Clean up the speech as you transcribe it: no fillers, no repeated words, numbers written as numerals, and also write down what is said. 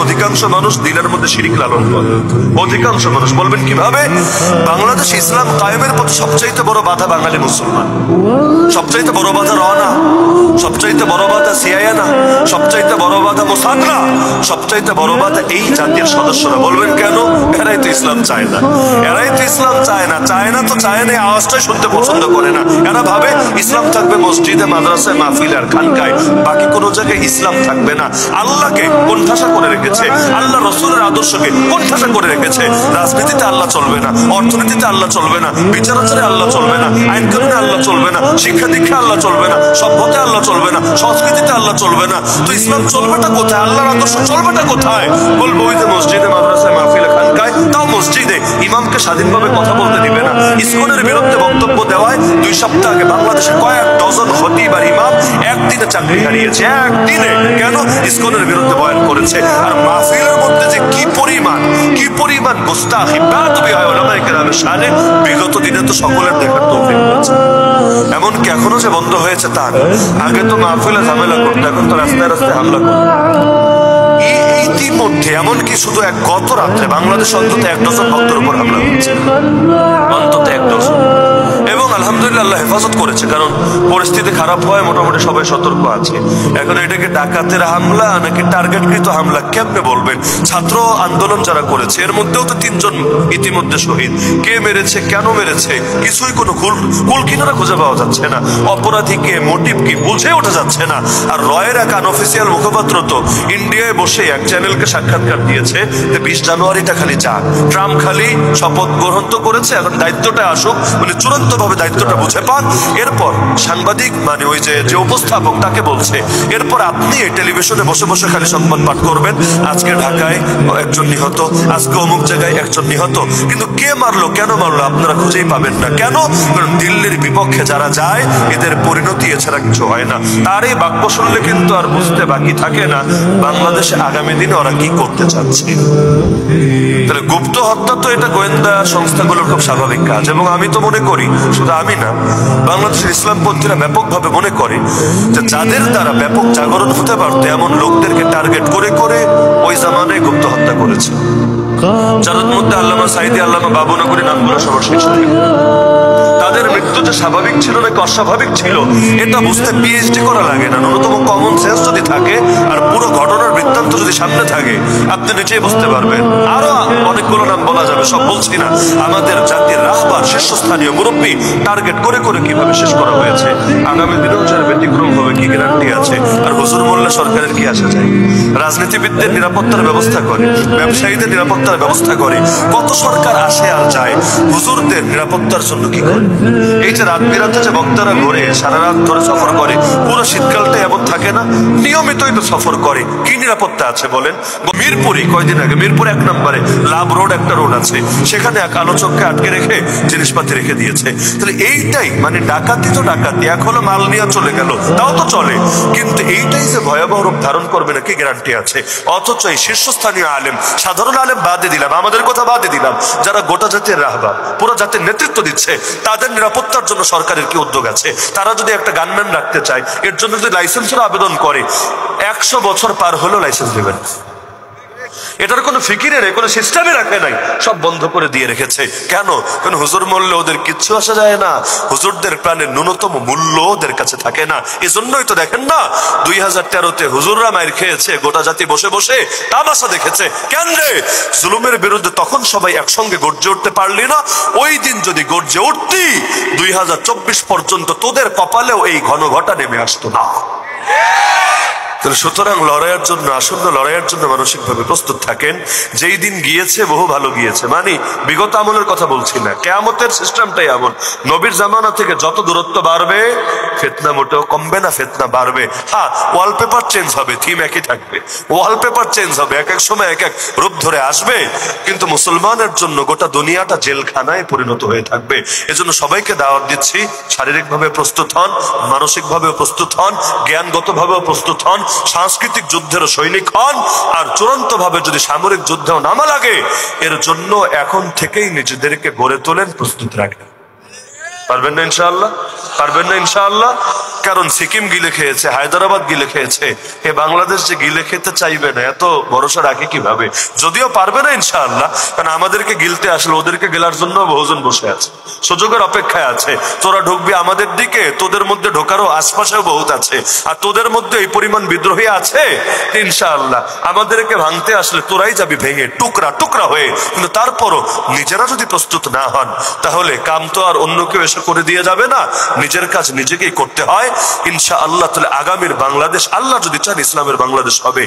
অধিকাংশ মানুষ দিনের মধ্যে শিরিক লালন করে। অধিকাংশ মানুষ বলবেন কিভাবে? বাংলাদেশে ইসলাম কায়েমের প্রতি সবচাইতে বড় বাধা বাঙালি মুসলমান, সবচাইতে বড় বাধা রওনা, সবচাইতে বড় বাধা সিয়ানা, সবচাইতে বড় বাধা মোসাদরা, সবচাইতে বড় বাধা এই জাতির সদস্যরা। বলবেন কেন? এরাই তো ইসলাম চায় না, এরাই তো ইসলাম চায় না। চায় না তো চায় না, আওয়াজটাই শুনতে পছন্দ করে না। এরা ভাবে ইসলাম থাকবে মসজিদে, মাদ্রাসায়, মাহফিল আর খানকায়, বাকি কোনো জায়গায় ইসলাম থাকবে না। আল্লাহকে কোণঠাসা করে রেখেছে, আল্লাহ রসুলের আদর্শকে কোণঠাসা করে রেখেছে। রাজনীতিতে আল্লাহ চলবে না, অর্থনীতিতে আল্লাহ চলবে না, বিচারাচারে আল্লাহ চলবে না, আইন কানুনে আল্লাহ চলবে না, শিক্ষা দীক্ষা আল্লাহ চলবে না, সভ্যতায় আল্লাহ চলবে না, সংস্কৃতিতে আল্লাহ চলবে না। তো ইসলাম চলবেটা কোথায়? আল্লাহর আদর্শ চলবেটা কোথায়? বলবো ওই যে মসজিদে, মাদ্রাসায়, মাহফিলে, খানকায়, তাও মসজিদে ইমামকে স্বাধীনভাবে কথা বলতে দিবে না। ইসকনের বিরুদ্ধে বক্তব্য দেওয়ায় 2 সপ্তাহ আগে বাংলাদেশে কয়েক ডজন খতিব আর ইমাম একদিনে চাকরি হারিয়েছে, একদিনে। কেন? ইসকনের বিরুদ্ধে বয়ান করেছে। আর মাহফিলের মধ্যে যে কি পরিমাণ গোস্তাখি বেয়াদবি হয় উলামায়ে কেরামের শানে, বিগত দিনে তো সকলের দেখার তৌফিক হয়েছে। এমনকি এখনো যে বন্ধ হয়েছে তা না, আগে তো মাহফিলে ঝামেলা করতো, এখন তো রাস্তায় রাস্তায় হামলা করতো। ইতিমধ্যে এমনকি শুধু গত রাত্রে বাংলাদেশ অন্তত 1 ডজন ভক্তের উপর হামলা হচ্ছে, অন্তত 1 ডজন। এবং আলহামদুলিল্লাহ আল্লাহ হেফাজত করেছে, কারণ পরিস্থিতি খারাপ হয়, মোটামুটি সবাই সতর্ক আছে। এখন এটাকে ডাকাতের হামলা নাকি টার্গেটকৃত হামলা কেমনে বলবেন? ছাত্র আন্দোলন যারা করেছে এর মধ্যেও তো 3 জন ইতিমধ্যে শহীদ। কে মেরেছে, কেন মেরেছে, কিছুই কোনো কুল কিনারা খুঁজে পাওয়া যাচ্ছে না। অপরাধী কে, মোটিভ কি বুঝে ওঠা যাচ্ছে না। আর রয়ের এক আনঅফিসিয়াল মুখপাত্র তো ইন্ডিয়ায় বসে এক চ্যানেলকে সাক্ষাৎকার দিয়েছে যে 20 জানুয়ারিটা খালি যাক, ট্রাম্প খালি শপথ গ্রহণ তো করেছে, এখন দায়িত্বটা আসুক, মানে চূড়ান্ত ভাবে দায়িত্বটা বুঝে পান। এরপর সাংবাদিক মানে ওই যে উপস্থাপক তাকে বলছে, এরপর আপনি এই টেলিভিশনে বসে বসে খালি সংবাদ পাঠ করবেন, আজকে ঢাকায় 1 জন নিহত, আজকে অমুক জায়গায় 1 জন নিহত, কিন্তু কে মারলো, কেন মারলো আপনারা খুঁজেই পাবেন না। কেন? কারণ দিল্লির বিপক্ষে যারা যায় এদের পরিণতি এছাড়া কিছু হয় না। তার এই বাক্য শুনলে কিন্তু আর বুঝতে বাকি থাকে না বাংলাদেশে আগামী দিনে ওরা কি করতে চাচ্ছে। তাহলে গুপ্ত হত্যা তো এটা গোয়েন্দা সংস্থাগুলোর খুব স্বাভাবিক কাজ। এবং আমি তো মনে করি, শুধু আমি না, বাংলাদেশের ইসলামপন্থীরা ব্যাপকভাবে মনে করে যে যাদের দ্বারা ব্যাপক জাগরণ হতে পারত এমন লোকদেরকে টার্গেট করে করে ওই জামানায় গুপ্ত হত্যা করেছে। যাদের মধ্যে আল্লামা সাঈদী, আল্লামা বাবুনগরী নামগুলো সবার শেষ হয়ে গেল। তাদের মৃত্যু যে স্বাভাবিক ছিল নাকি অস্বাভাবিক ছিল এটা বুঝতে পিএইচডি করা লাগে না। ন্যূনতম কমন সেন্স যদি থাকে আর পুরো ঘটনার বৃত্তান্ত যদি সামনে থাকে আপনি নিচেই বুঝতে পারবেন। আরো অনেকগুলো নাম বলা যাবে, সব বলছি না। আমাদের জাতির রাহবার, শীর্ষস্থানীয় মুরব্বী টার্গেট করে করে কিভাবে শেষ করা হয়েছে, আগামী দিনেও যার ব্যতিক্রম হবে কি গ্যারান্টি আছে? আর হুজুর মোল্লা সরকারের কি আসা যায়? রাজনীতিবিদদের নিরাপত্তার ব্যবস্থা করে, ব্যবসায়ীদের নিরাপত্তার ব্যবস্থা করে, কত সরকার আসে আর যায়, হুজুরদের নিরাপত্তার জন্য কি করে? এই যে রাত বিরাতে যে বক্তারা ঘুরে সারা রাত ধরে সফর করে, পুরো শীতকালটা এমন থাকে না, নিয়মিতই তো সফর করে, কি নিরাপত্তা আছে বলেন? মিরপুরে কয়দিন আগে মিরপুর 1 নম্বরে লাভ রোড একটা রোড আছে, সেখানে এক আলোচককে আটকে রেখে জিনিসপাতি রেখে দিয়েছে। তাহলে এইটাই মানে ডাকাতি তো ডাকাতি, এখনো মাল নিয়ে চলে গেল তাও তো চলে, কিন্তু এইটাই যে ভয়াবহ রূপ ধারণ করবে না কি গ্যারান্টি আছে? অথচ এই শীর্ষস্থানীয় আলেম, সাধারণ আলেম বাদে দিলাম, আমাদের কথা বাদে দিলাম, যারা গোটা জাতির রাহবার, পুরো জাতির নেতৃত্ব দিচ্ছে, তাদের নিরাপত্তার জন্য সরকারের কি উদ্যোগ আছে? তারা যদি একটা গানম্যান রাখতে চায়, এর জন্য যদি লাইসেন্সের আবেদন করে, 100 বছর পার হলেও লাইসেন্স দেবেন। এটার কোনো ফিকিরে নেই, কোনো সিস্টেমে রাখে নাই, সব বন্ধ করে দিয়ে রেখেছে। কেন? কারণ হুজুর মূল্যে ওদের কিচ্ছু আসা যায় না, হুজুরদের প্রাণের ন্যূনতম মূল্য ওদের কাছে থাকে না। এজন্যই তো দেখেন না 2013-তে হুজুররা মাইর খেয়েছে, গোটা জাতি বসে বসে তামাশা দেখেছে। কেন রে? জুলুমের বিরুদ্ধে তখন সবাই একসঙ্গে গর্জে উঠতে পারলি না, ওই দিন যদি গর্জে উঠতি 2024 পর্যন্ত তোদের কপালেও এই ঘন ঘটা নেমে আসতো না। সুতরাং লড়াইয়ের জন্য, আসন্ন লড়াইয়ের জন্য মানসিকভাবে প্রস্তুত থাকেন। যেই দিন গিয়েছে বহু ভালো গিয়েছে, মানে বিগত আমলের কথা বলছি না, কিয়ামতের সিস্টেমটাই এমন। নবীর জামানা থেকে যত দূরত্ব বাড়বে ফিতনা মোটেও কমবে না, ফিতনা বাড়বে। হ্যাঁ, ওয়ালপেপার চেঞ্জ হবে, থিম একই থাকবে, ওয়ালপেপার চেঞ্জ হবে, এক এক সময় এক এক রূপ ধরে আসবে, কিন্তু মুসলমানের জন্য গোটা দুনিয়াটা জেলখানায় পরিণত হয়ে থাকবে। এজন্য সবাইকে দাওয়াত দিচ্ছি, শারীরিকভাবে প্রস্তুত হন, মানসিকভাবে প্রস্তুত হন, জ্ঞানগতভাবেও প্রস্তুত হন, সাংস্কৃতিক যুদ্ধের সৈনিক হন, আর চূড়ান্ত ভাবে যদি সামরিক যুদ্ধেও নামা লাগে এর জন্য এখন থেকেই নিজেদেরকে গড়ে তোলেন, প্রস্তুত রাখেন। পারবেন না ইনশাআল্লাহ? পারবেন না ইনশাআল্লাহ? কারণ সিকিম গিলে খেয়েছে, হায়দ্রাবাদ গিলে খেয়েছে, এ বাংলাদেশ যে গিলে খেতে চাইবে না, এত ভরসা রাখে কিভাবে? যদিও পারবে না ইনশাআল্লাহ, কারণ আমাদেরকে গিলতে আসলে ওদেরকে গেলার জন্য বহুজন বসে আছে, সুযোগের অপেক্ষায় আছে। তোরা ঢুকবি আমাদের দিকে, তোদের মধ্যে ঢোকারও আশপাশেও বহুত আছে, আর তোদের মধ্যে এই পরিমাণ বিদ্রোহী আছে ইনশাআল্লাহ আমাদেরকে ভাঙতে আসলে তোরাই যাবি ভেঙে টুকরা টুকরা হয়ে। কিন্তু তারপরও নিজেরা যদি প্রস্তুত না হন, তাহলে কাম তো আর অন্য কেউ এসে করে দিয়ে যাবে না, নিজের কাজ নিজেকেই করতে হয় ইনশাআল্লাহ। তাহলে আগামীর বাংলাদেশ আল্লাহ যদি চান ইসলামের বাংলাদেশ হবে।